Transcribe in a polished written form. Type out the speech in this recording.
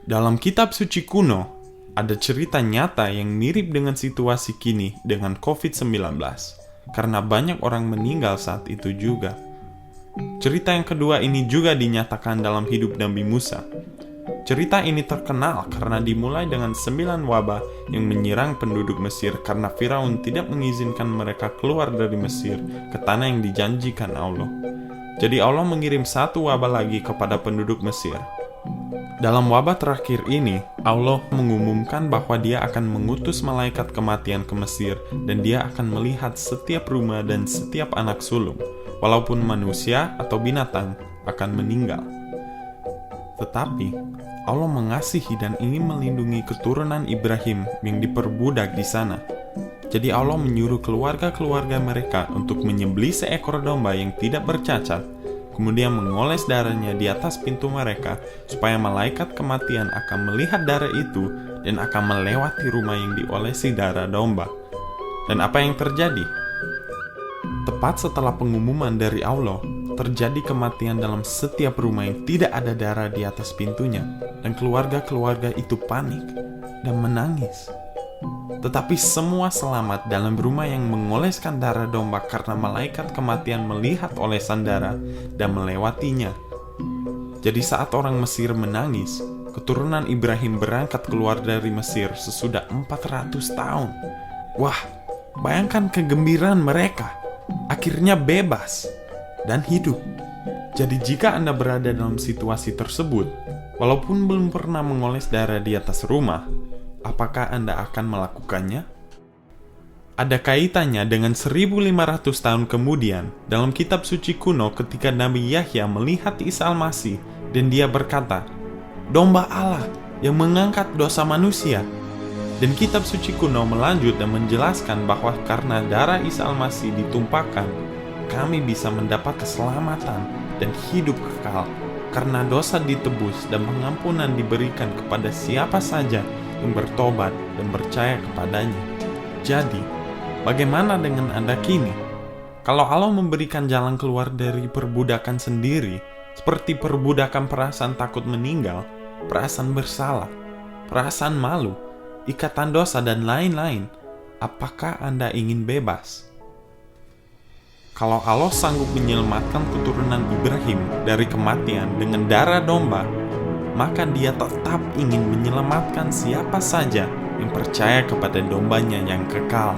Dalam kitab suci kuno, ada cerita nyata yang mirip dengan situasi kini dengan COVID-19, karena banyak orang meninggal saat itu juga. Cerita yang kedua ini juga dinyatakan dalam hidup Nabi Musa. Cerita ini terkenal karena dimulai dengan 9 wabah yang menyerang penduduk Mesir karena Firaun tidak mengizinkan mereka keluar dari Mesir ke tanah yang dijanjikan Allah. Jadi Allah mengirim satu wabah lagi kepada penduduk Mesir. Dalam wabah terakhir ini, Allah mengumumkan bahwa Dia akan mengutus malaikat kematian ke Mesir dan Dia akan melihat setiap rumah dan setiap anak sulung, walaupun manusia atau binatang akan meninggal. Tetapi, Allah mengasihi dan ingin melindungi keturunan Ibrahim yang diperbudak di sana. Jadi Allah menyuruh keluarga-keluarga mereka untuk menyembelih seekor domba yang tidak bercacat, kemudian mengoles darahnya di atas pintu mereka, supaya malaikat kematian akan melihat darah itu dan akan melewati rumah yang diolesi darah domba. Dan apa yang terjadi? Tepat setelah pengumuman dari Allah, terjadi kematian dalam setiap rumah yang tidak ada darah di atas pintunya, dan keluarga-keluarga itu panik dan menangis. Tetapi semua selamat dalam rumah yang mengoleskan darah domba karena malaikat kematian melihat olesan darah dan melewatinya. Jadi saat orang Mesir menangis, keturunan Ibrahim berangkat keluar dari Mesir sesudah 400 tahun. Wah, bayangkan kegembiraan mereka. Akhirnya bebas dan hidup. Jadi jika Anda berada dalam situasi tersebut, walaupun belum pernah mengoles darah di atas rumah, apakah Anda akan melakukannya? Ada kaitannya dengan 1500 tahun kemudian dalam kitab suci kuno ketika Nabi Yahya melihat Isa Al-Masih dan dia berkata, "Domba Allah yang mengangkat dosa manusia." Dan kitab suci kuno melanjut dan menjelaskan bahwa karena darah Isa Al-Masih ditumpahkan, kami bisa mendapat keselamatan dan hidup kekal karena dosa ditebus dan pengampunan diberikan kepada siapa saja yang bertobat dan percaya kepadanya. Jadi, bagaimana dengan Anda kini? Kalau Allah memberikan jalan keluar dari perbudakan sendiri, seperti perbudakan perasaan takut meninggal, perasaan bersalah, perasaan malu, ikatan dosa, dan lain-lain, apakah Anda ingin bebas? Kalau Allah sanggup menyelamatkan keturunan Ibrahim dari kematian dengan darah domba, maka Dia tetap ingin menyelamatkan siapa saja yang percaya kepada dombanya yang kekal.